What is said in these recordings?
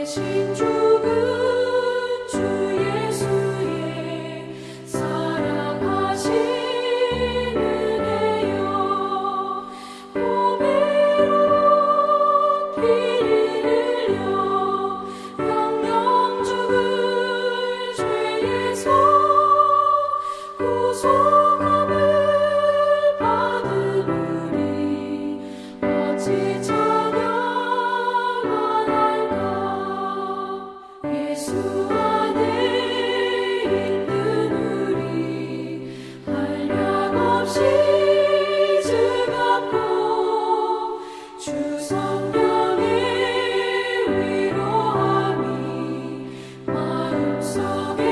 대신 죽은 주 예수의 사랑하신 은혜여 보배로운 피를 흘려 영영 죽은 죄의 속 구속함을 받은 우리 어찌 찬양하날까. 예수 안에 있는 우리 한량없이 즐겁고 주 성령의 위로함이 마음속에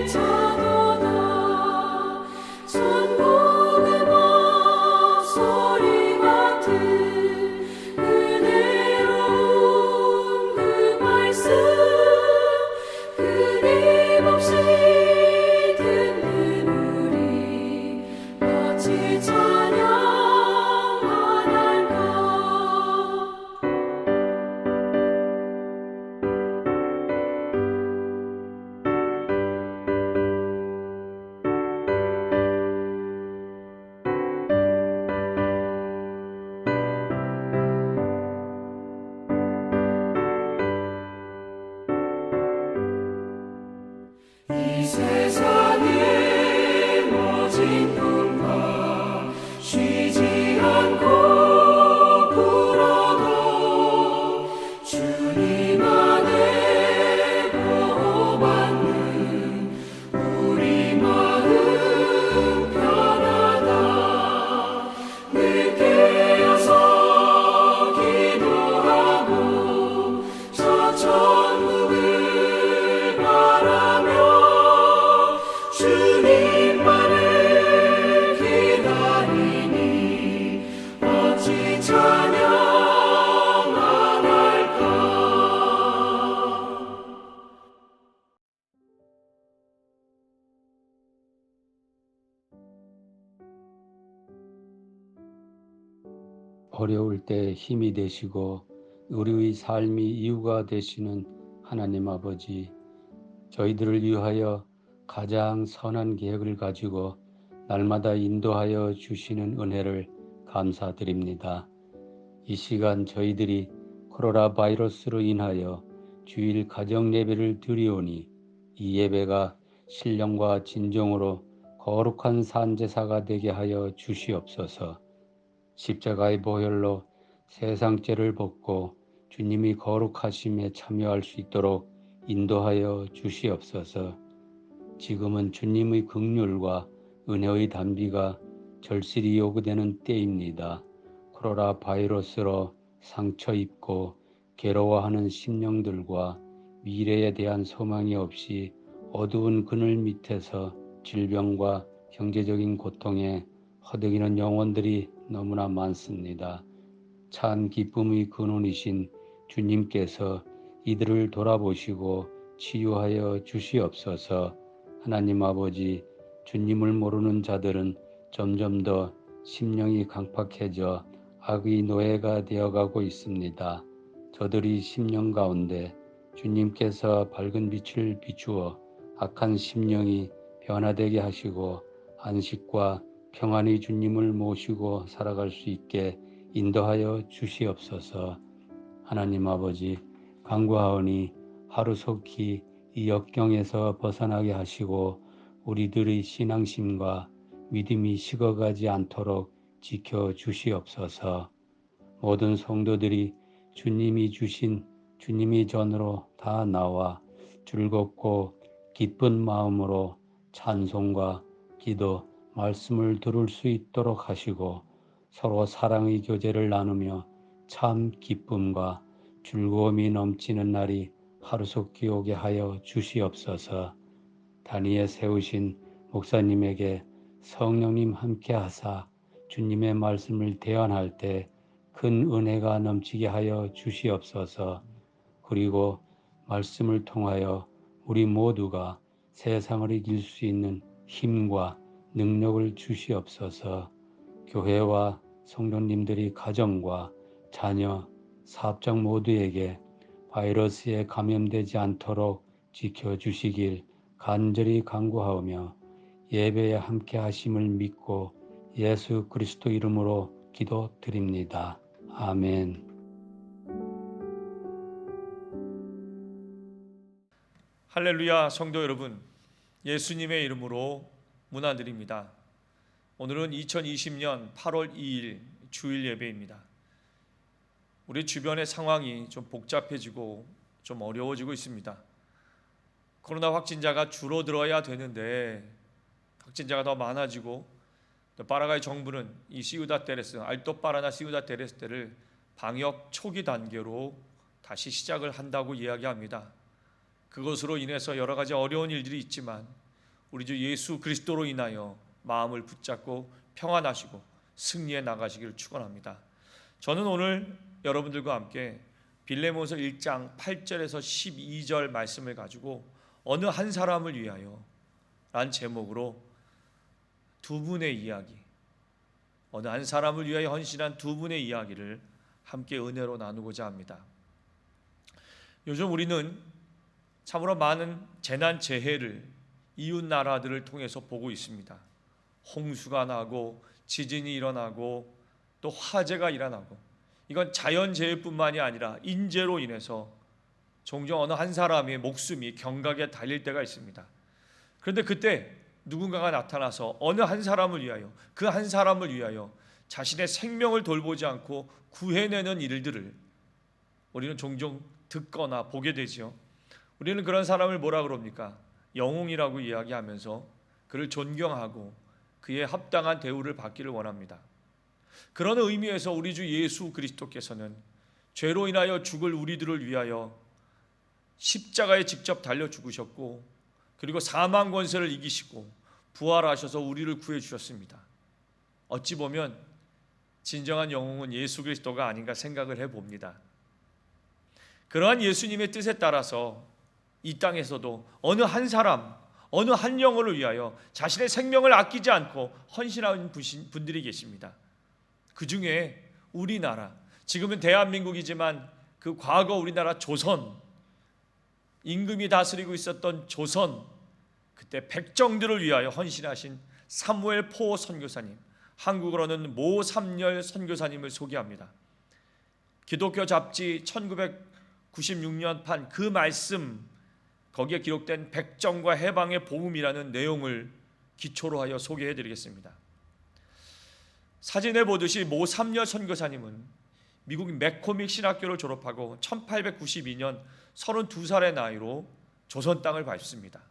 차도다. 천국의 목소리 같은 은혜로운 그 말씀 끊임없이 듣는 우리 어찌 찬양하날까. 이 세상의 모진 꿈과 쉬지 않고 불어도 주님 안에 보호받는 우리 마음 편하다. 늘 깨어서 기도하고 저 천국을 바라며 주님만을 기다리니 어찌 찬양하날까. 어려울 때 힘이 되시고 우리의 삶이 이유가 되시는 하나님 아버지, 저희들을 위하여 가장 선한 계획을 가지고 날마다 인도하여 주시는 은혜를 감사드립니다. 이 시간 저희들이 코로나 바이러스로 인하여 주일 가정 예배를 드리오니 이 예배가 신령과 진정으로 거룩한 산제사가 되게 하여 주시옵소서. 십자가의 보혈로 세상 죄를 벗고 주님이 거룩하심에 참여할 수 있도록 인도하여 주시옵소서. 지금은 주님의 긍휼과 은혜의 단비가 절실히 요구되는 때입니다. 코로나 바이러스로 상처 입고 괴로워하는 심령들과 미래에 대한 소망이 없이 어두운 그늘 밑에서 질병과 경제적인 고통에 허덕이는 영혼들이 너무나 많습니다. 참 기쁨의 근원이신 주님께서 이들을 돌아보시고 치유하여 주시옵소서. 하나님 아버지, 주님을 모르는 자들은 점점 더 심령이 강팍해져 악의 노예가 되어가고 있습니다. 저들이 심령 가운데 주님께서 밝은 빛을 비추어 악한 심령이 변화되게 하시고 안식과 평안의 주님을 모시고 살아갈 수 있게 인도하여 주시옵소서. 하나님 아버지, 간구하오니 하루속히 이 역경에서 벗어나게 하시고 우리들의 신앙심과 믿음이 식어가지 않도록 지켜주시옵소서. 모든 성도들이 주님이 주신 주님의 전으로 다 나와 즐겁고 기쁜 마음으로 찬송과 기도, 말씀을 들을 수 있도록 하시고 서로 사랑의 교제를 나누며 참 기쁨과 즐거움이 넘치는 날이 하루속히 오게 하여 주시옵소서. 단위에 세우신 목사님에게 성령님 함께 하사 주님의 말씀을 대언할 때 큰 은혜가 넘치게 하여 주시옵소서. 그리고 말씀을 통하여 우리 모두가 세상을 이길 수 있는 힘과 능력을 주시옵소서. 교회와 성도님들이 가정과 자녀, 사업장 모두에게 바이러스에 감염되지 않도록 지켜주시길 간절히 간구하오며 예배에 함께 하심을 믿고 예수 그리스도 이름으로 기도드립니다. 아멘. 할렐루야. 성도 여러분, 예수님의 이름으로 문안드립니다. 오늘은 2020년 8월 2일 주일 예배입니다. 우리 주변의 상황이 좀 복잡해지고 좀 어려워지고 있습니다. 코로나 확진자가 줄어들어야 되는데 확진자가 더 많아지고, 또 파라과이 정부는 이 시우다테레스, 알토 파라나 시우다테레스를 방역 초기 단계로 다시 시작을 한다고 이야기합니다. 그것으로 인해서 여러 가지 어려운 일들이 있지만 우리 주 예수 그리스도로 인하여 마음을 붙잡고 평안하시고 승리해 나가시기를 축원합니다. 저는 오늘 여러분들과 함께 빌레몬서 1장 8절에서 12절 말씀을 가지고 어느 한 사람을 위하여 란 제목으로 두 분의 이야기, 어느 한 사람을 위하여 헌신한 두 분의 이야기를 함께 은혜로 나누고자 합니다. 요즘 우리는 참으로 많은 재난 재해를 이웃 나라들을 통해서 보고 있습니다. 홍수가 나고 지진이 일어나고 또 화재가 일어나고, 이건 자연재해뿐만이 아니라 인재로 인해서 종종 어느 한 사람의 목숨이 경각에 달릴 때가 있습니다. 그런데 그때 누군가가 나타나서 어느 한 사람을 위하여, 그 한 사람을 위하여 자신의 생명을 돌보지 않고 구해내는 일들을 우리는 종종 듣거나 보게 되지요. 우리는 그런 사람을 뭐라 그럽니까? 영웅이라고 이야기하면서 그를 존경하고 그에 합당한 대우를 받기를 원합니다. 그런 의미에서 우리 주 예수 그리스도께서는 죄로 인하여 죽을 우리들을 위하여 십자가에 직접 달려 죽으셨고, 그리고 사망 권세를 이기시고 부활하셔서 우리를 구해 주셨습니다. 어찌 보면 진정한 영웅은 예수 그리스도가 아닌가 생각을 해봅니다. 그러한 예수님의 뜻에 따라서 이 땅에서도 어느 한 사람, 어느 한 영혼을 위하여 자신의 생명을 아끼지 않고 헌신하는 분들이 계십니다. 그 중에 우리나라, 지금은 대한민국이지만 그 과거 우리나라 조선, 임금이 다스리고 있었던 조선, 그때 백정들을 위하여 헌신하신 사무엘 포 선교사님, 한국어로는 모삼열 선교사님을 소개합니다. 기독교 잡지 1996년 판 그 말씀, 거기에 기록된 백정과 해방의 복음이라는 내용을 기초로 하여 소개해드리겠습니다. 사진에 보듯이 모삼열 선교사님은 미국 맥코믹 신학교를 졸업하고 1892년 32살의 나이로 조선 땅을 밟습니다.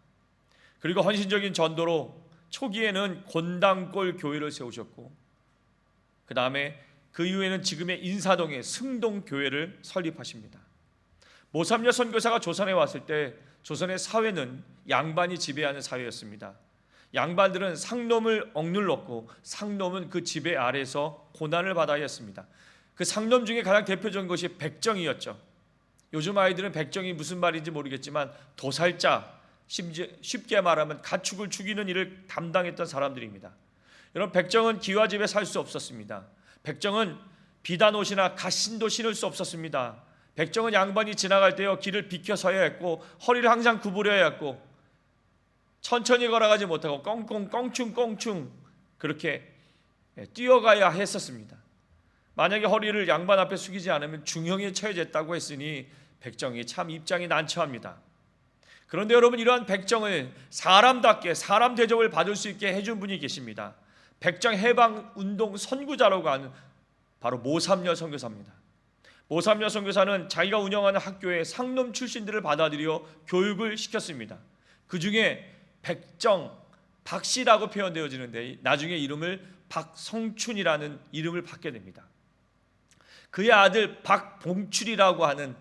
그리고 헌신적인 전도로 초기에는 곤당골 교회를 세우셨고, 그 다음에 그 이후에는 지금의 인사동의 승동교회를 설립하십니다. 모삼열 선교사가 조선에 왔을 때 조선의 사회는 양반이 지배하는 사회였습니다. 양반들은 상놈을 억눌렀고 상놈은 그 지배 아래서 고난을 받아야 했습니다. 그 상놈 중에 가장 대표적인 것이 백정이었죠. 요즘 아이들은 백정이 무슨 말인지 모르겠지만 도살자, 심지어 쉽게 말하면 가축을 죽이는 일을 담당했던 사람들입니다. 여러분, 백정은 기와 집에 살 수 없었습니다. 백정은 비단 옷이나 갓신도 신을 수 없었습니다. 백정은 양반이 지나갈 때요 길을 비켜서야 했고, 허리를 항상 구부려야 했고, 천천히 걸어가지 못하고 꽁꽁 꽁충 그렇게 뛰어가야 했었습니다. 만약에 허리를 양반 앞에 숙이지 않으면 중형에 처해졌다고 했으니 백정이 참 입장이 난처합니다. 그런데 여러분, 이러한 백정을 사람답게 사람 대접을 받을 수 있게 해준 분이 계십니다. 백정 해방 운동 선구자라고 하는 바로 모삼열 선교사입니다. 모삼열 선교사는 자기가 운영하는 학교에 상놈 출신들을 받아들여 교육을 시켰습니다. 그 중에 백정, 박씨라고 표현되어지는데 나중에 이름을 박성춘이라는 이름을 받게 됩니다. 그의 아들 박봉출이라고 하는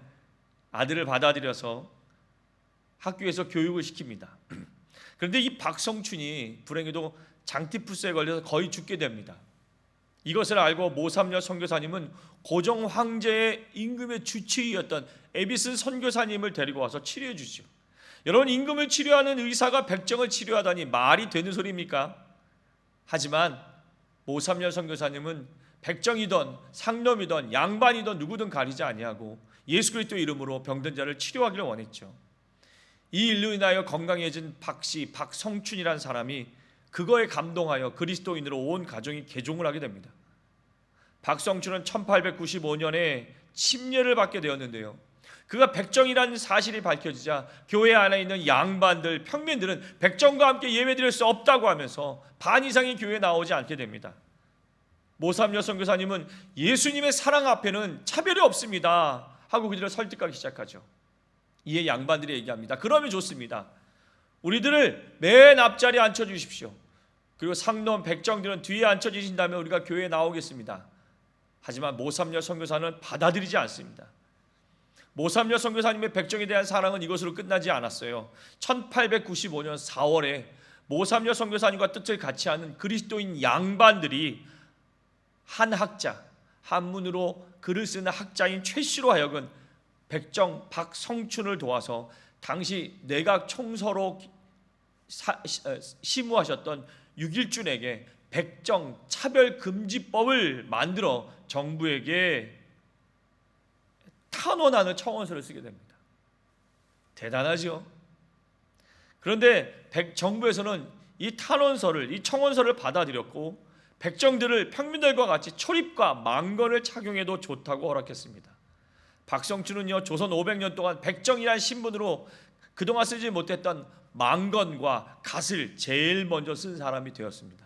아들을 받아들여서 학교에서 교육을 시킵니다. 그런데 이 박성춘이 불행히도 장티푸스에 걸려서 거의 죽게 됩니다. 이것을 알고 모삼열 선교사님은 고종 황제의 임금의 주치의였던 에비슨 선교사님을 데리고 와서 치료해 주죠. 여러분, 임금을 치료하는 의사가 백정을 치료하다니 말이 되는 소리입니까? 하지만 모삼열 선교사님은 백정이든 상놈이든 양반이든 누구든 가리지 아니하고 예수 그리스도의 이름으로 병든 자를 치료하기를 원했죠. 이 일로 인하여 건강해진 박씨, 박성춘이라는 사람이 그거에 감동하여 그리스도인으로 온 가정이 개종을 하게 됩니다. 박성춘은 1895년에 침례를 받게 되었는데요, 그가 백정이라는 사실이 밝혀지자 교회 안에 있는 양반들, 평민들은 백정과 함께 예배드릴 수 없다고 하면서 반 이상이 교회에 나오지 않게 됩니다. 모삼여 선교사님은 예수님의 사랑 앞에는 차별이 없습니다 하고 그들을 설득하기 시작하죠. 이에 양반들이 얘기합니다. 그러면 좋습니다. 우리들을 맨 앞자리에 앉혀주십시오. 그리고 상놈 백정들은 뒤에 앉혀주신다면 우리가 교회에 나오겠습니다. 하지만 모삼여 선교사는 받아들이지 않습니다. 모삼여 선교사님의 백정에 대한 사랑은 이것으로 끝나지 않았어요. 1895년 4월에 모삼여 선교사님과 뜻을 같이 하는 그리스도인 양반들이 한 학자, 한문으로 글을 쓰는 학자인 최씨로 하여금 백정 박성춘을 도와서 당시 내각 총서로 시무하셨던 유길준에게 백정 차별금지법을 만들어 정부에게 탄원하는 청원서를 쓰게 됩니다. 대단하죠. 그런데 정부에서는 이 탄원서를, 이 청원서를 받아들였고 백정들을 평민들과 같이 초립과 망건을 착용해도 좋다고 허락했습니다. 박성춘은요, 조선 500년 동안 백정이란 신분으로 그동안 쓰지 못했던 망건과 갓을 제일 먼저 쓴 사람이 되었습니다.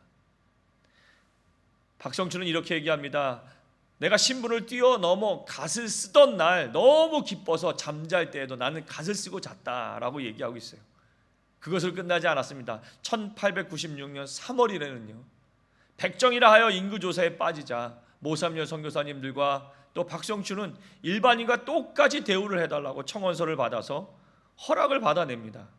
박성춘은 이렇게 얘기합니다. 내가 신분을 뛰어넘어 갓을 쓰던 날 너무 기뻐서 잠잘 때에도 나는 갓을 쓰고 잤다라고 얘기하고 있어요. 그것을 끝나지 않았습니다. 1896년 3월이라는요, 백정이라 하여 인구조사에 빠지자 모삼여 선교사님들과 또 박성춘은 일반인과 똑같이 대우를 해달라고 청원서를 받아서 허락을 받아냅니다.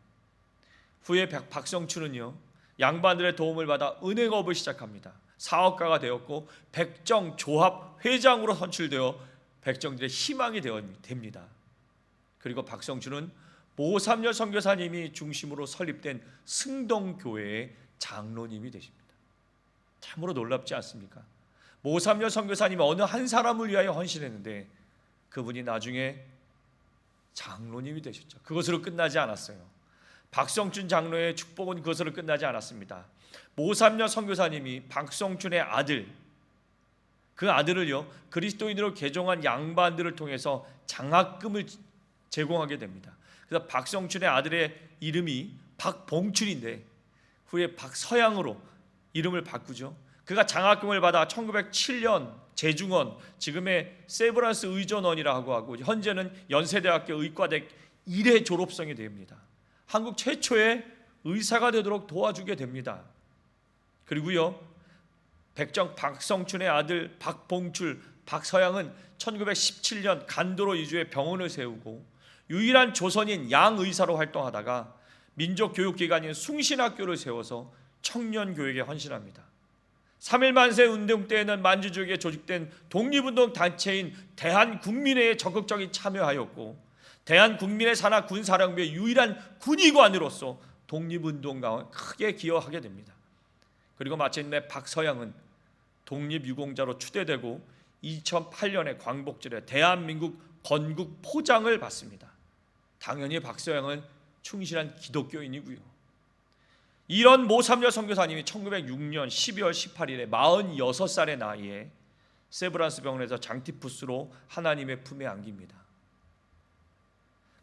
후에 박성춘은요, 양반들의 도움을 받아 은행업을 시작합니다. 사업가가 되었고 백정조합 회장으로 선출되어 백정들의 희망이 됩니다. 그리고 박성춘은 모삼여 선교사님이 중심으로 설립된 승동교회의 장로님이 되십니다. 참으로 놀랍지 않습니까? 모삼여 선교사님이 어느 한 사람을 위하여 헌신했는데 그분이 나중에 장로님이 되셨죠. 그것으로 끝나지 않았어요. 박성춘 장로의 축복은 그것으로 끝나지 않았습니다. 모삼여 선교사님이 박성춘의 아들, 그 아들을요, 그리스도인으로 개종한 양반들을 통해서 장학금을 제공하게 됩니다. 그래서 박성춘의 아들의 이름이 박봉춘인데 후에 박서양으로 이름을 바꾸죠. 그가 장학금을 받아 1907년 재중원, 지금의 세브란스 의전원이라고 하고 현재는 연세대학교 의과대 1회 졸업생이 됩니다. 한국 최초의 의사가 되도록 도와주게 됩니다. 그리고요, 백정 박성춘의 아들 박봉출, 박서양은 1917년 간도로 이주해 병원을 세우고 유일한 조선인 양의사로 활동하다가 민족교육기관인 숭신학교를 세워서 청년교육에 헌신합니다. 3.1 만세 운동 때에는 만주족에 조직된 독립운동 단체인 대한국민회에 적극적인 참여하였고 대한국민회 산하 군사령부의 유일한 군의관으로서 독립운동가에 크게 기여하게 됩니다. 그리고 마침내 박서양은 독립유공자로 추대되고 2008년에 광복절에 대한민국 건국 포장을 받습니다. 당연히 박서양은 충실한 기독교인이고요. 이런 모삼여 선교사님이 1906년 12월 18일에 46살의 나이에 세브란스 병원에서 장티푸스로 하나님의 품에 안깁니다.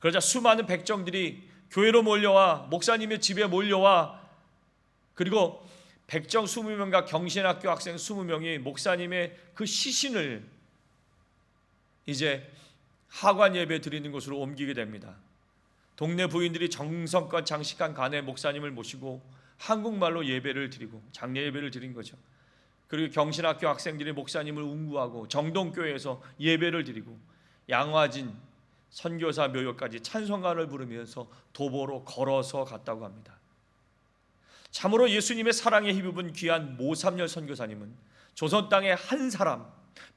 그러자 수많은 백정들이 교회로 몰려와 목사님의 집에 몰려와 그리고 백정 20명과 경신학교 학생 20명이 목사님의 그 시신을 이제 하관 예배 드리는 곳으로 옮기게 됩니다. 동네 부인들이 정성껏 장식한 간에 목사님을 모시고 한국말로 예배를 드리고 장례 예배를 드린 거죠. 그리고 경신학교 학생들이 목사님을 운구하고 정동교회에서 예배를 드리고 양화진 선교사 묘역까지 찬송가를 부르면서 도보로 걸어서 갔다고 합니다. 참으로 예수님의 사랑에 힘입은 귀한 모삼여 선교사님은 조선 땅의 한 사람,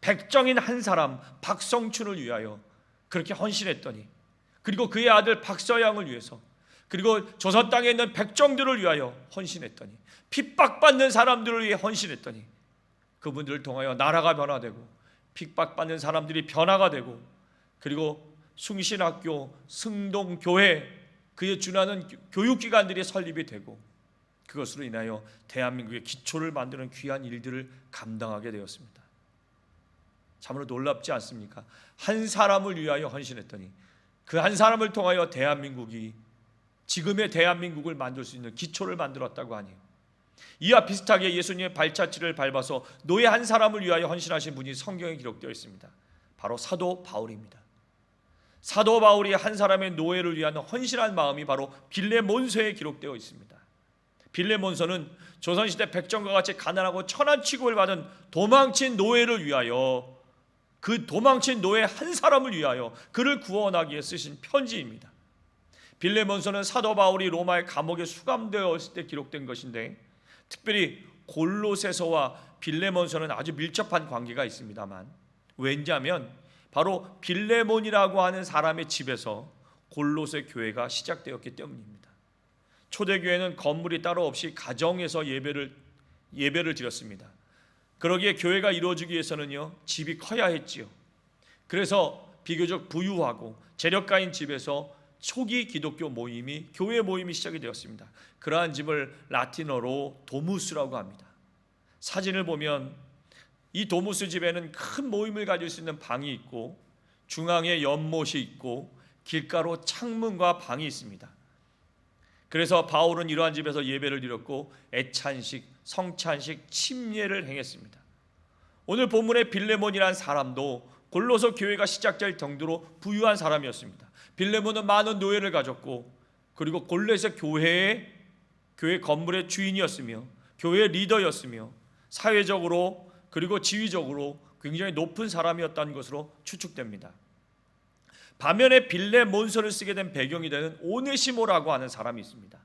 백정인 한 사람 박성춘을 위하여 그렇게 헌신했더니, 그리고 그의 아들 박서양을 위해서, 그리고 조선 땅에 있는 백정들을 위하여 헌신했더니, 핍박받는 사람들을 위해 헌신했더니 그분들을 통하여 나라가 변화되고 핍박받는 사람들이 변화가 되고 그리고 숭신학교, 승동교회, 그에 준하는 교육기관들이 설립이 되고 그것으로 인하여 대한민국의 기초를 만드는 귀한 일들을 감당하게 되었습니다. 참으로 놀랍지 않습니까? 한 사람을 위하여 헌신했더니 그 한 사람을 통하여 대한민국이 지금의 대한민국을 만들 수 있는 기초를 만들었다고 하니, 이와 비슷하게 예수님의 발자취를 밟아서 노예 한 사람을 위하여 헌신하신 분이 성경에 기록되어 있습니다. 바로 사도 바울입니다. 사도 바울이 한 사람의 노예를 위한 헌신한 마음이 바로 빌레몬서에 기록되어 있습니다. 빌레몬서는 조선시대 백정과 같이 가난하고 천한 취급을 받은 도망친 노예를 위하여, 그 도망친 노예 한 사람을 위하여 그를 구원하기 위해 쓰신 편지입니다. 빌레몬서는 사도 바울이 로마의 감옥에 수감되었을 때 기록된 것인데, 특별히 골로새서와 빌레몬서는 아주 밀접한 관계가 있습니다만, 왜냐하면 바로 빌레몬이라고 하는 사람의 집에서 골로새 교회가 시작되었기 때문입니다. 초대교회는 건물이 따로 없이 가정에서 예배를 드렸습니다. 그러기에 교회가 이루어지기 위해서는요, 집이 커야 했지요. 그래서 비교적 부유하고 재력가인 집에서 초기 기독교 모임이, 교회 모임이 시작이 되었습니다. 그러한 집을 라틴어로 도무스라고 합니다. 사진을 보면 이 도무스 집에는 큰 모임을 가질 수 있는 방이 있고, 중앙에 연못이 있고, 길가로 창문과 방이 있습니다. 그래서 바울은 이러한 집에서 예배를 드렸고 애찬식, 성찬식, 침례를 행했습니다. 오늘 본문의 빌레몬이라는 사람도 골로새 교회가 시작될 정도로 부유한 사람이었습니다. 빌레몬은 많은 노예를 가졌고, 그리고 골로새 교회 건물의 주인이었으며 교회의 리더였으며 사회적으로 그리고 지위적으로 굉장히 높은 사람이었다는 것으로 추측됩니다. 반면에 빌레몬서를 쓰게 된 배경이 되는 오네시모라고 하는 사람이 있습니다.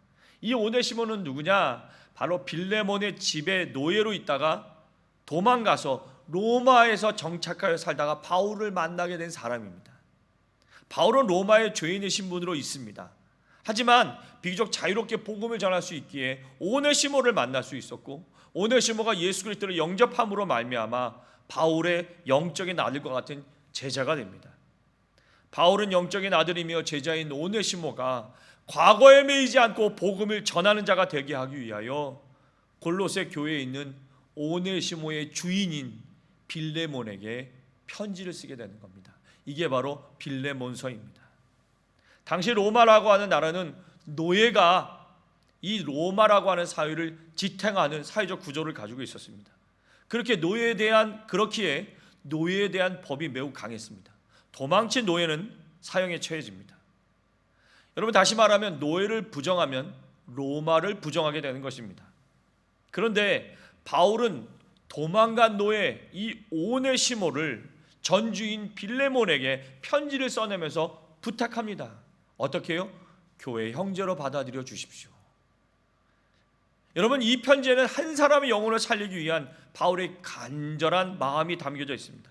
이 오네시모는 누구냐? 바로 빌레몬의 집에 노예로 있다가 도망가서 로마에서 정착하여 살다가 바울을 만나게 된 사람입니다. 바울은 로마의 죄인의 신분으로 있습니다. 하지만 비교적 자유롭게 복음을 전할 수 있기에 오네시모를 만날 수 있었고, 오네시모가 예수 그리스도를 영접함으로 말미암아 바울의 영적인 아들과 같은 제자가 됩니다. 바울은 영적인 아들이며 제자인 오네시모가 과거에 매이지 않고 복음을 전하는 자가 되게 하기 위하여 골로새 교회에 있는 오네시모의 주인인 빌레몬에게 편지를 쓰게 되는 겁니다. 이게 바로 빌레몬서입니다. 당시 로마라고 하는 나라는 노예가 이 로마라고 하는 사회를 지탱하는 사회적 구조를 가지고 있었습니다. 그렇기에 노예에 대한 법이 매우 강했습니다. 도망친 노예는 사형에 처해집니다. 여러분, 다시 말하면 노예를 부정하면 로마를 부정하게 되는 것입니다. 그런데 바울은 도망간 노예 이 오네시모를 전주인 빌레몬에게 편지를 써내면서 부탁합니다. 어떻게 해요? 교회 형제로 받아들여 주십시오. 여러분, 이 편지에는 한 사람의 영혼을 살리기 위한 바울의 간절한 마음이 담겨져 있습니다.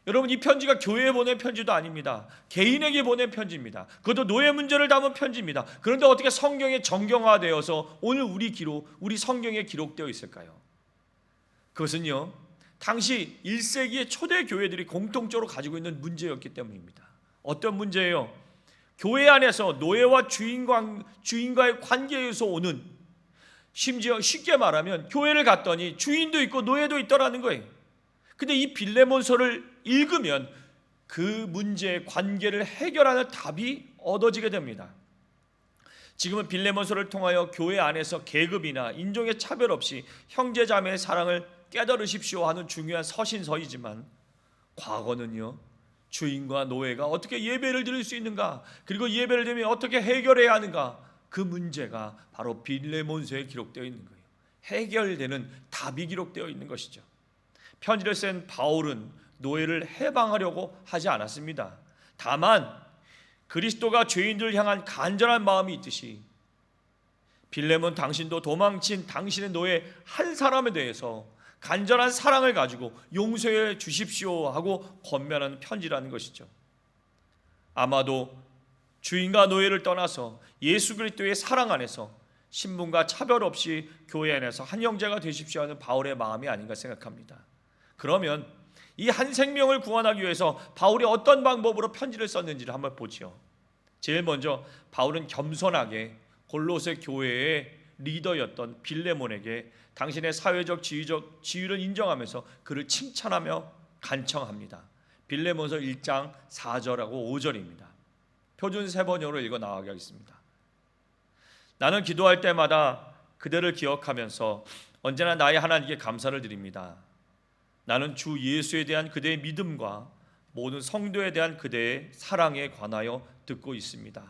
여러분, 이 편지가 교회에 보낸 편지도 아닙니다. 개인에게 보낸 편지입니다. 그것도 노예 문제를 담은 편지입니다. 그런데 어떻게 성경에 정경화되어서 오늘 우리 성경에 기록되어 있을까요? 그것은요, 당시 1세기의 초대 교회들이 공통적으로 가지고 있는 문제였기 때문입니다. 어떤 문제예요? 교회 안에서 노예와 주인과의 관계에서 오는, 심지어 쉽게 말하면 교회를 갔더니 주인도 있고 노예도 있더라는 거예요. 근데 이 빌레몬서를 읽으면 그 문제의 관계를 해결하는 답이 얻어지게 됩니다. 지금은 빌레몬서를 통하여 교회 안에서 계급이나 인종의 차별 없이 형제자매의 사랑을 깨달으십시오 하는 중요한 서신서이지만, 과거는요, 주인과 노예가 어떻게 예배를 드릴 수 있는가, 그리고 예배를 드리면 어떻게 해결해야 하는가, 그 문제가 바로 빌레몬서에 기록되어 있는 거예요. 해결되는 답이 기록되어 있는 것이죠. 편지를 쓴 바울은 노예를 해방하려고 하지 않았습니다. 다만 그리스도가 죄인들을 향한 간절한 마음이 있듯이 빌레몬 당신도 도망친 당신의 노예 한 사람에 대해서 간절한 사랑을 가지고 용서해 주십시오 하고 권면하는 편지라는 것이죠. 아마도 주인과 노예를 떠나서 예수 그리스도의 사랑 안에서 신분과 차별 없이 교회 안에서 한 형제가 되십시오 하는 바울의 마음이 아닌가 생각합니다. 그러면 이 한 생명을 구원하기 위해서 바울이 어떤 방법으로 편지를 썼는지를 한번 보죠. 제일 먼저 바울은 겸손하게 골로새 교회의 리더였던 빌레몬에게 당신의 사회적 지위를 인정하면서 그를 칭찬하며 간청합니다. 빌레몬서 1장 4절하고 5절입니다. 표준 세번역으로 읽어 나가겠습니다. 나는 기도할 때마다 그대를 기억하면서 언제나 나의 하나님께 감사를 드립니다. 나는 주 예수에 대한 그대의 믿음과 모든 성도에 대한 그대의 사랑에 관하여 듣고 있습니다.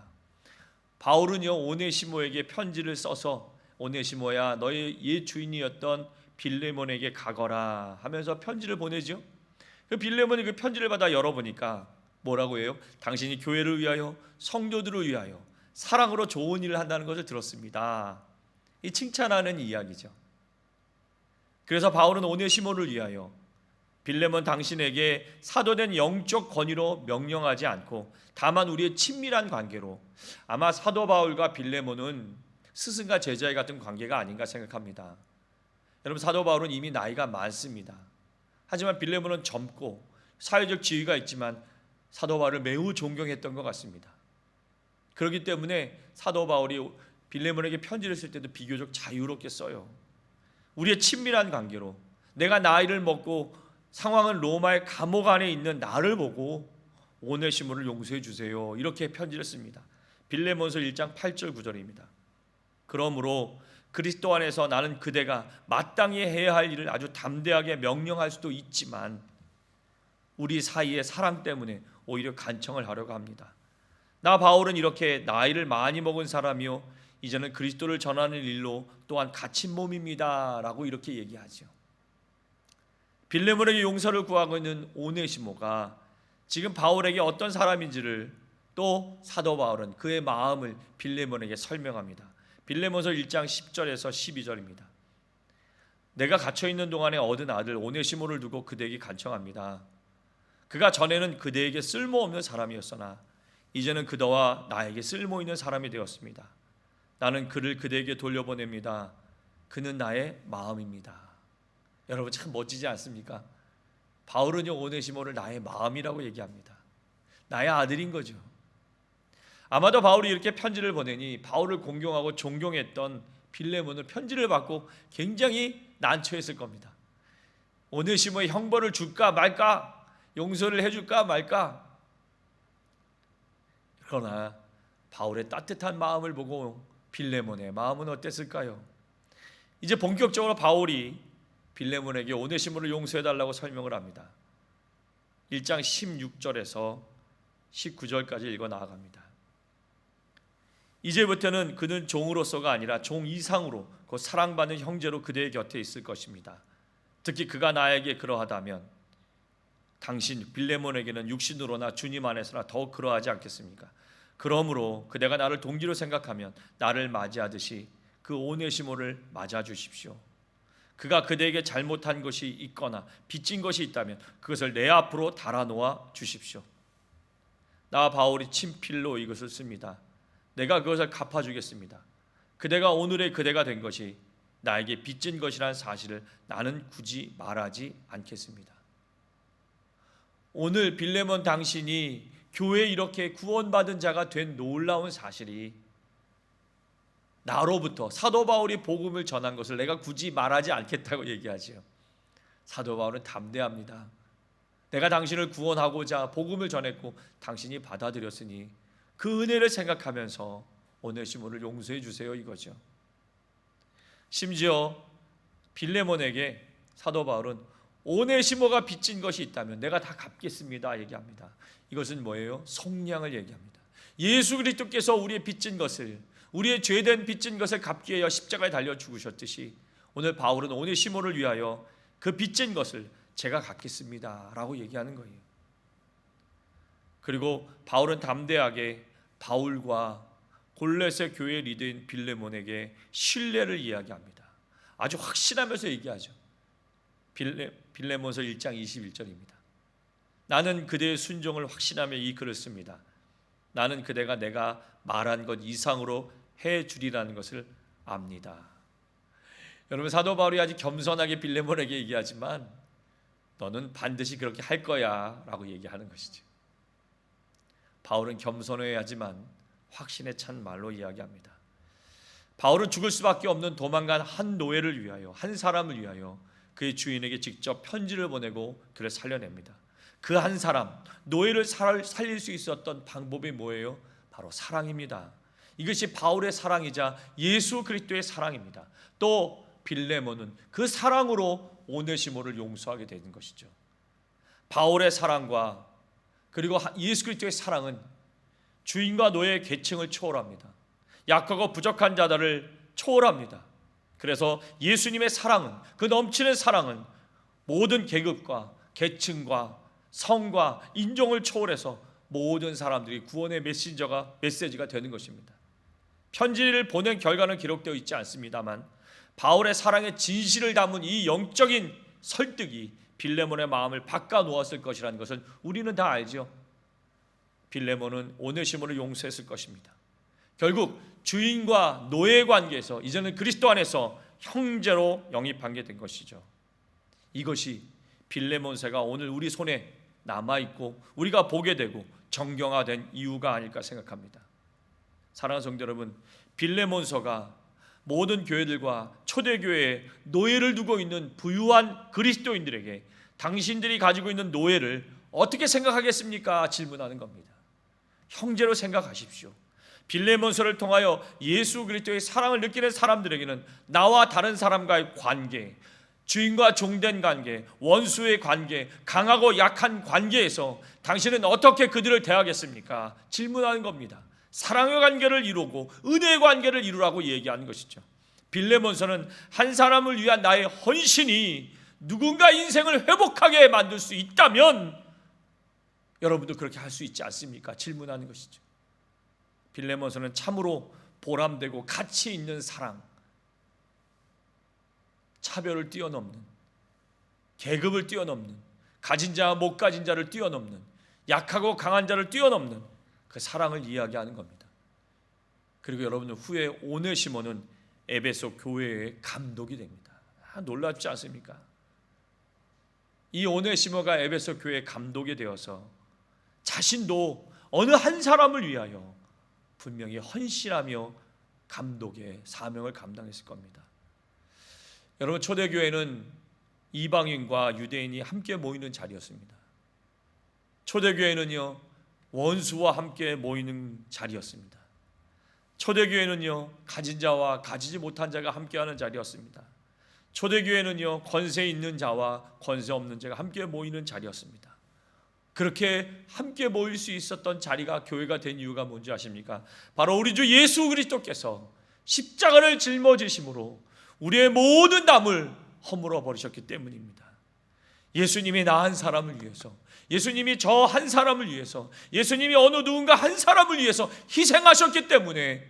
바울은요, 오네시모에게 편지를 써서 오네시모야 너의 옛 주인이었던 빌레몬에게 가거라 하면서 편지를 보내죠. 그 빌레몬이 그 편지를 받아 열어보니까 뭐라고 해요? 당신이 교회를 위하여 성도들을 위하여 사랑으로 좋은 일을 한다는 것을 들었습니다. 이 칭찬하는 이야기죠. 그래서 바울은 오네시모를 위하여 빌레몬 당신에게 사도된 영적 권위로 명령하지 않고 다만 우리의 친밀한 관계로, 아마 사도 바울과 빌레몬은 스승과 제자의 같은 관계가 아닌가 생각합니다. 여러분, 사도 바울은 이미 나이가 많습니다. 하지만 빌레몬은 젊고 사회적 지위가 있지만 사도 바울을 매우 존경했던 것 같습니다. 그렇기 때문에 사도 바울이 빌레몬에게 편지를 쓸 때도 비교적 자유롭게 써요. 우리의 친밀한 관계로, 내가 나이를 먹고 상황은 로마의 감옥 안에 있는 나를 보고 오네시모를 용서해 주세요, 이렇게 편지를 씁니다. 빌레몬서 1장 8절 9절입니다. 그러므로 그리스도 안에서 나는 그대가 마땅히 해야 할 일을 아주 담대하게 명령할 수도 있지만 우리 사이의 사랑 때문에 오히려 간청을 하려고 합니다. 나 바울은 이렇게 나이를 많이 먹은 사람이요 이제는 그리스도를 전하는 일로 또한 갇힌 몸입니다 라고 이렇게 얘기하죠. 빌레몬에게 용서를 구하고 있는 오네시모가 지금 바울에게 어떤 사람인지를 또 사도 바울은 그의 마음을 빌레몬에게 설명합니다. 빌레몬서 1장 10절에서 12절입니다. 내가 갇혀있는 동안에 얻은 아들 오네시모를 두고 그대에게 간청합니다. 그가 전에는 그대에게 쓸모없는 사람이었으나 이제는 그대와 나에게 쓸모있는 사람이 되었습니다. 나는 그를 그대에게 돌려보냅니다. 그는 나의 마음입니다. 여러분, 참 멋지지 않습니까? 바울은요, 오네시모를 나의 마음이라고 얘기합니다. 나의 아들인 거죠. 아마도 바울이 이렇게 편지를 보내니 바울을 공경하고 존경했던 빌레몬은 편지를 받고 굉장히 난처했을 겁니다. 오네시모의 형벌을 줄까 말까, 용서를 해줄까 말까. 그러나 바울의 따뜻한 마음을 보고 빌레몬의 마음은 어땠을까요? 이제 본격적으로 바울이 빌레몬에게 오네시모를 용서해달라고 설명을 합니다. 1장 16절에서 19절까지 읽어 나아갑니다. 이제부터는 그는 종으로서가 아니라 종 이상으로 곧 사랑받는 형제로 그대의 곁에 있을 것입니다. 특히 그가 나에게 그러하다면 당신 빌레몬에게는 육신으로나 주님 안에서나 더욱 그러하지 않겠습니까? 그러므로 그대가 나를 동기로 생각하면 나를 맞이하듯이 그 오네시모를 맞아주십시오. 그가 그대에게 잘못한 것이 있거나 빚진 것이 있다면 그것을 내 앞으로 달아놓아 주십시오. 나 바울이 친필로 이것을 씁니다. 내가 그것을 갚아주겠습니다. 그대가 오늘의 그대가 된 것이 나에게 빚진 것이라는 사실을 나는 굳이 말하지 않겠습니다. 오늘 빌레몬 당신이 교회에 이렇게 구원받은 자가 된 놀라운 사실이 나로부터 사도 바울이 복음을 전한 것을 내가 굳이 말하지 않겠다고 얘기하지요. 사도 바울은 담대합니다. 내가 당신을 구원하고자 복음을 전했고 당신이 받아들였으니 그 은혜를 생각하면서 오네시모를 용서해 주세요, 이거죠. 심지어 빌레몬에게 사도 바울은 오네시모가 빚진 것이 있다면 내가 다 갚겠습니다 얘기합니다. 이것은 뭐예요? 속량을 얘기합니다. 예수 그리스도께서 우리의 빚진 것을, 우리의 죄된 빚진 것을 갚기 위하여 십자가에 달려 죽으셨듯이 오늘 바울은 오네시모를 위하여 그 빚진 것을 제가 갚겠습니다 라고 얘기하는 거예요. 그리고 바울은 담대하게 바울과 골로새 교회 리더인 빌레몬에게 신뢰를 이야기합니다. 아주 확신하면서 얘기하죠. 빌레몬서 1장 21절입니다. 나는 그대의 순종을 확신하며 이 글을 씁니다. 나는 그대가 내가 말한 것 이상으로 해주리라는 것을 압니다. 여러분, 사도 바울이 아주 겸손하게 빌레몬에게 얘기하지만 너는 반드시 그렇게 할 거야 라고 얘기하는 것이죠. 바울은 겸손해야지만 확신에 찬 말로 이야기합니다. 바울은 죽을 수밖에 없는 도망간 한 노예를 위하여, 한 사람을 위하여 그의 주인에게 직접 편지를 보내고 그를 살려냅니다. 그 한 사람, 노예를 살릴 수 있었던 방법이 뭐예요? 바로 사랑입니다. 이것이 바울의 사랑이자 예수 그리스도의 사랑입니다. 또 빌레몬은 그 사랑으로 오네시모를 용서하게 되는 것이죠. 바울의 사랑과 그리고 예수 그리스도의 사랑은 주인과 노예의 계층을 초월합니다. 약하고 부족한 자들을 초월합니다. 그래서 예수님의 사랑은, 그 넘치는 사랑은 모든 계급과 계층과 성과 인종을 초월해서 모든 사람들이 구원의 메시지가 되는 것입니다. 편지를 보낸 결과는 기록되어 있지 않습니다만 바울의 사랑의 진실을 담은 이 영적인 설득이 빌레몬의 마음을 바꿔 놓았을 것이라는 것은 우리는 다 알죠. 빌레몬은 오네시모를 용서했을 것입니다. 결국 주인과 노예 관계에서 이제는 그리스도 안에서 형제로 영입하게 된 것이죠. 이것이 빌레몬서가 오늘 우리 손에 남아있고 우리가 보게 되고 정경화된 이유가 아닐까 생각합니다. 사랑하는 성도 여러분, 빌레몬서가 모든 교회들과 초대교회에 노예를 두고 있는 부유한 그리스도인들에게 당신들이 가지고 있는 노예를 어떻게 생각하겠습니까? 질문하는 겁니다. 형제로 생각하십시오. 빌레몬서를 통하여 예수 그리스도의 사랑을 느끼는 사람들에게는 나와 다른 사람과의 관계, 주인과 종된 관계, 원수의 관계, 강하고 약한 관계에서 당신은 어떻게 그들을 대하겠습니까? 질문하는 겁니다. 사랑의 관계를 이루고 은혜의 관계를 이루라고 얘기하는 것이죠. 빌레몬서는 한 사람을 위한 나의 헌신이 누군가 인생을 회복하게 만들 수 있다면 여러분도 그렇게 할 수 있지 않습니까? 질문하는 것이죠. 빌레몬서는 참으로 보람되고 가치 있는 사랑, 차별을 뛰어넘는, 계급을 뛰어넘는, 가진 자와 못 가진 자를 뛰어넘는, 약하고 강한 자를 뛰어넘는 그 사랑을 이야기하는 겁니다. 그리고 여러분들 후에 오네시모는 에베소 교회의 감독이 됩니다. 놀랍지 않습니까? 이 오네시모가 에베소 교회의 감독이 되어서 자신도 어느 한 사람을 위하여 분명히 헌신하며 감독의 사명을 감당했을 겁니다. 여러분, 초대교회는 이방인과 유대인이 함께 모이는 자리였습니다. 초대교회는요, 원수와 함께 모이는 자리였습니다. 초대교회는요, 가진 자와 가지지 못한 자가 함께하는 자리였습니다. 초대교회는요, 권세 있는 자와 권세 없는 자가 함께 모이는 자리였습니다. 그렇게 함께 모일 수 있었던 자리가 교회가 된 이유가 뭔지 아십니까? 바로 우리 주 예수 그리스도께서 십자가를 짊어지심으로 우리의 모든 담을 허물어 버리셨기 때문입니다. 예수님이 나 한 사람을 위해서, 예수님이 저 한 사람을 위해서, 예수님이 어느 누군가 한 사람을 위해서 희생하셨기 때문에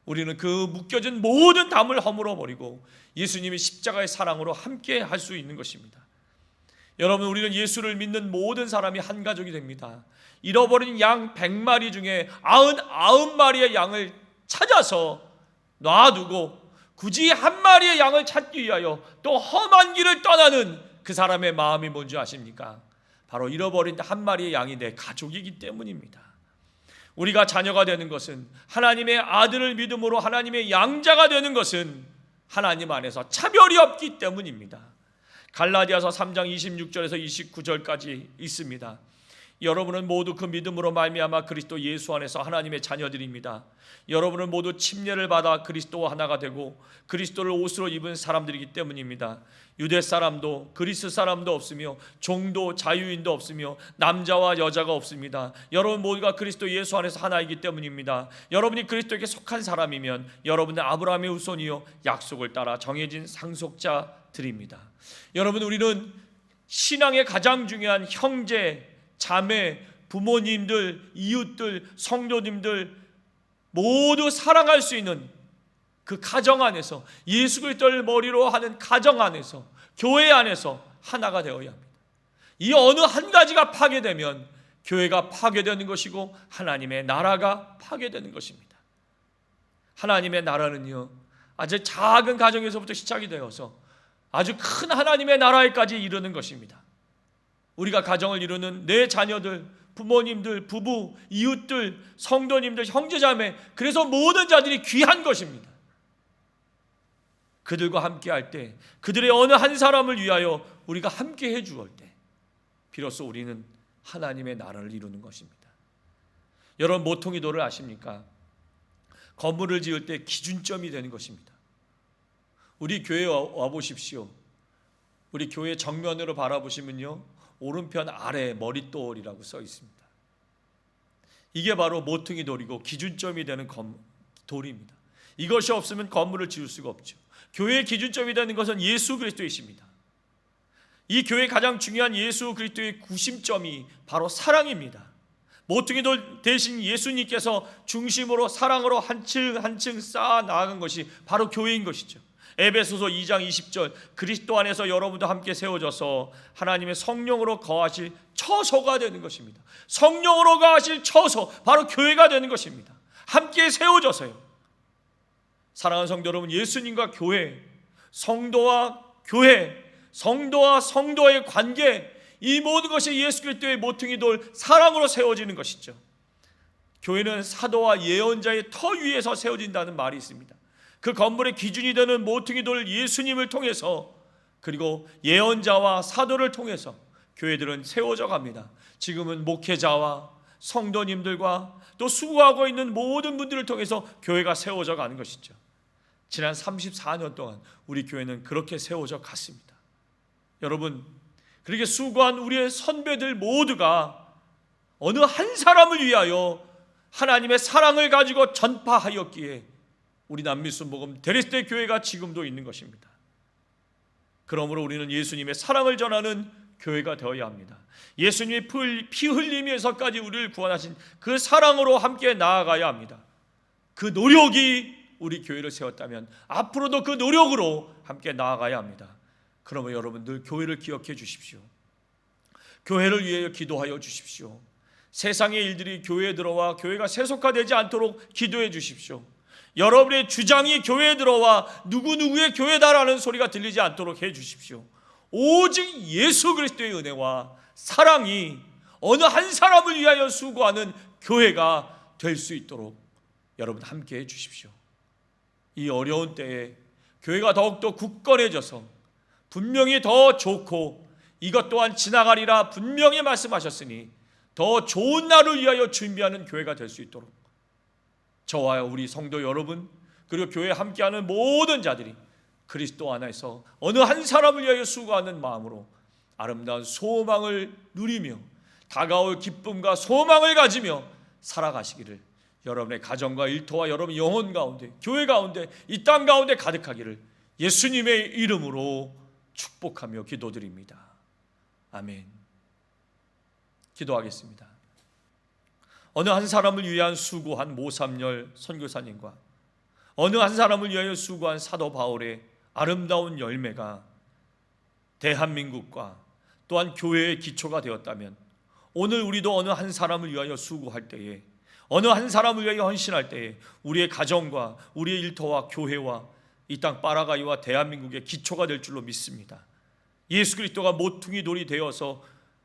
우리는 그 묶여진 모든 담을 허물어 버리고 예수님이 십자가의 사랑으로 함께 할 수 있는 것입니다. 여러분, 우리는 예수를 믿는 모든 사람이 한 가족이 됩니다. 잃어버린 양 100마리 중에 99마리의 양을 찾아서 놔두고 굳이 한 마리의 양을 찾기 위하여 또 험한 길을 떠나는 그 사람의 마음이 뭔지 아십니까? 바로 잃어버린 한 마리의 양이 내 가족이기 때문입니다. 우리가 자녀가 되는 것은, 하나님의 아들을 믿음으로 하나님의 양자가 되는 것은 하나님 안에서 차별이 없기 때문입니다. 갈라디아서 3장 26절에서 29절까지 있습니다. 여러분은 모두 그 믿음으로 말미암아 그리스도 예수 안에서 하나님의 자녀들입니다. 여러분은 모두 침례를 받아 그리스도와 하나가 되고 그리스도를 옷으로 입은 사람들이기 때문입니다. 유대 사람도 그리스 사람도 없으며 종도 자유인도 없으며 남자와 여자가 없습니다. 여러분 모두가 그리스도 예수 안에서 하나이기 때문입니다. 여러분이 그리스도에게 속한 사람이면 여러분은 아브라함의 후손이요 약속을 따라 정해진 상속자들입니다. 여러분, 우리는 신앙의 가장 중요한 형제, 자매, 부모님들, 이웃들, 성도님들 모두 사랑할 수 있는 그 가정 안에서, 예수 그리스도를 머리로 하는 가정 안에서, 교회 안에서 하나가 되어야 합니다. 이 어느 한 가지가 파괴되면 교회가 파괴되는 것이고 하나님의 나라가 파괴되는 것입니다. 하나님의 나라는요, 아주 작은 가정에서부터 시작이 되어서 아주 큰 하나님의 나라에까지 이르는 것입니다. 우리가 가정을 이루는 내 자녀들, 부모님들, 부부, 이웃들, 성도님들, 형제자매, 그래서 모든 자들이 귀한 것입니다. 그들과 함께 할 때, 그들의 어느 한 사람을 위하여 우리가 함께 해주올 때 비로소 우리는 하나님의 나라를 이루는 것입니다. 여러분, 모퉁이돌을 아십니까? 건물을 지을 때 기준점이 되는 것입니다. 우리 교회에 와보십시오. 우리 교회 정면으로 바라보시면요, 오른편 아래 머릿돌이라고 써 있습니다. 이게 바로 모퉁이돌이고 기준점이 되는 돌입니다. 이것이 없으면 건물을 지을 수가 없죠. 교회의 기준점이 되는 것은 예수 그리스도이십니다. 이 교회의 가장 중요한 예수 그리스도의 구심점이 바로 사랑입니다. 모퉁이돌 대신 예수님께서 중심으로 사랑으로 한 층 한 층 쌓아 나간 것이 바로 교회인 것이죠. 에베소서 2장 20절, 그리스도 안에서 여러분도 함께 세워져서 하나님의 성령으로 거하실 처소가 되는 것입니다. 성령으로 거하실 처소, 바로 교회가 되는 것입니다. 함께 세워져서요. 사랑하는 성도 여러분, 예수님과 교회, 성도와 교회, 성도와 성도의 관계, 이 모든 것이 예수 그리스도의 모퉁이돌 사랑으로 세워지는 것이죠. 교회는 사도와 예언자의 터 위에서 세워진다는 말이 있습니다. 그 건물의 기준이 되는 모퉁이돌 예수님을 통해서, 그리고 예언자와 사도를 통해서 교회들은 세워져 갑니다. 지금은 목회자와 성도님들과 또 수고하고 있는 모든 분들을 통해서 교회가 세워져 가는 것이죠. 지난 34년 동안 우리 교회는 그렇게 세워져 갔습니다. 여러분, 그렇게 수고한 우리의 선배들 모두가 어느 한 사람을 위하여 하나님의 사랑을 가지고 전파하였기에 우리 남미순복음 데레스테 교회가 지금도 있는 것입니다. 그러므로 우리는 예수님의 사랑을 전하는 교회가 되어야 합니다. 예수님의 피 흘림에서까지 우리를 구원하신 그 사랑으로 함께 나아가야 합니다. 그 노력이 우리 교회를 세웠다면 앞으로도 그 노력으로 함께 나아가야 합니다. 그러면 여러분 늘 교회를 기억해 주십시오. 교회를 위해 기도하여 주십시오. 세상의 일들이 교회에 들어와 교회가 세속화되지 않도록 기도해 주십시오. 여러분의 주장이 교회에 들어와 누구누구의 교회다라는 소리가 들리지 않도록 해 주십시오. 오직 예수 그리스도의 은혜와 사랑이 어느 한 사람을 위하여 수고하는 교회가 될 수 있도록 여러분 함께 해 주십시오. 이 어려운 때에 교회가 더욱더 굳건해져서 분명히 더 좋고 이것 또한 지나가리라 분명히 말씀하셨으니 더 좋은 날을 위하여 준비하는 교회가 될 수 있도록 저와 우리 성도 여러분, 그리고 교회에 함께하는 모든 자들이 그리스도 안에서 어느 한 사람을 위하여 수고하는 마음으로 아름다운 소망을 누리며 다가올 기쁨과 소망을 가지며 살아가시기를, 여러분의 가정과 일터와 여러분 영혼 가운데, 교회 가운데, 이 땅 가운데 가득하기를 예수님의 이름으로 축복하며 기도드립니다. 아멘. 기도하겠습니다. 어느 한 사람을 위한 수고한 모삼열 선교사님과 어느 한 사람을 위하여 수고한 사도 바울의 아름다운 열매가 대한민국과 또한 교회의 기초가 되었다면, 오늘 우리도 어느 한 사람을 위하여 수고할 때에, 어느 한 사람을 위하여 헌신할 때에 우리의 가정과 우리의 일터와 교회와 이 땅 파라과이와 대한민국의 기초가 될 줄로 믿습니다. 예수 그리스도가 모퉁이 돌이 되어서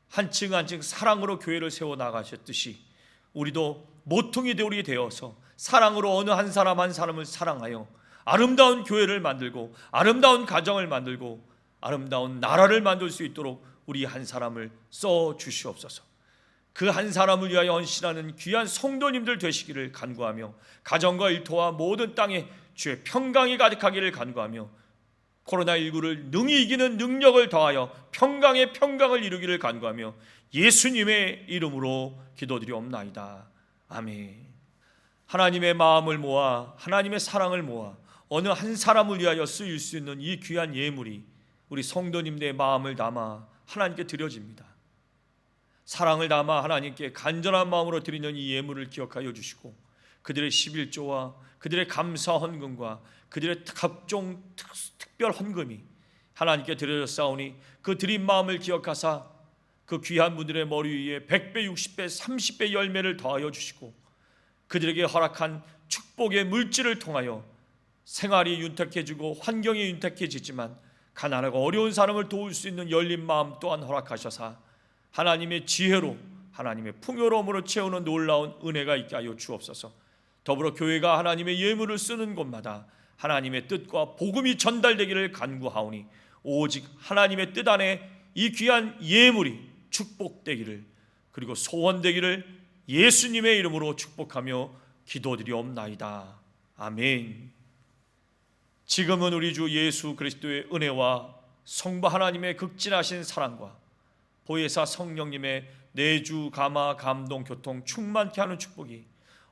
한 층 한 층 사랑으로 교회를 세워 나가셨듯이 우리도 모퉁이 돌이 되어서 사랑으로 어느 한 사람 한 사람을 사랑하여 아름다운 교회를 만들고 아름다운 가정을 만들고 아름다운 나라를 만들 수 있도록 우리 한 사람을 써 주시옵소서. 그 한 사람을 위하여 헌신하는 귀한 성도님들 되시기를 간구하며, 가정과 일터와 모든 땅에 주의 평강이 가득하기를 간구하며, 코로나19를 능히 이기는 능력을 더하여 평강의 평강을 이루기를 간구하며 예수님의 이름으로 기도드리옵나이다. 아멘. 하나님의 마음을 모아, 하나님의 사랑을 모아 어느 한 사람을 위하여 쓰일 수 있는 이 귀한 예물이 우리 성도님들의 마음을 담아 하나님께 드려집니다. 사랑을 담아 하나님께 간절한 마음으로 드리는 이 예물을 기억하여 주시고, 그들의 11조와 그들의 감사 헌금과 그들의 각종 특별 헌금이 하나님께 드려졌사오니 그 드린 마음을 기억하사 그 귀한 분들의 머리 위에 100배, 60배, 30배 열매를 더하여 주시고, 그들에게 허락한 축복의 물질을 통하여 생활이 윤택해지고 환경이 윤택해지지만 가난하고 어려운 사람을 도울 수 있는 열린 마음 또한 허락하셔서 하나님의 지혜로 하나님의 풍요로움으로 채우는 놀라운 은혜가 있게 하여 주옵소서. 더불어 교회가 하나님의 예물을 쓰는 곳마다 하나님의 뜻과 복음이 전달되기를 간구하오니 오직 하나님의 뜻 안에 이 귀한 예물이 축복되기를, 그리고 소원되기를 예수님의 이름으로 축복하며 기도드리옵나이다. 아멘. 지금은 우리 주 예수 그리스도의 은혜와 성부 하나님의 극진하신 사랑과 보혜사 성령님의 내주 감화 감동 교통 충만케 하는 축복이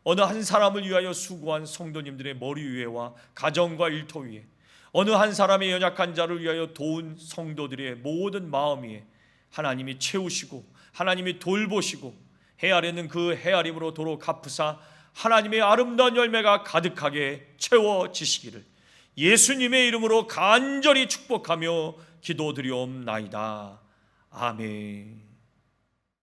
어느 한 사람을 위하여 수고한 성도님들의 머리 위에와 가정과 일터 위에, 어느 한 사람의 연약한 자를 위하여 도운 성도들의 모든 마음 위에 하나님이 채우시고 하나님이 돌보시고 헤아리는 그 헤아림으로 도로 갚으사 하나님의 아름다운 열매가 가득하게 채워지시기를 예수님의 이름으로 간절히 축복하며 기도드리옵나이다. 아멘.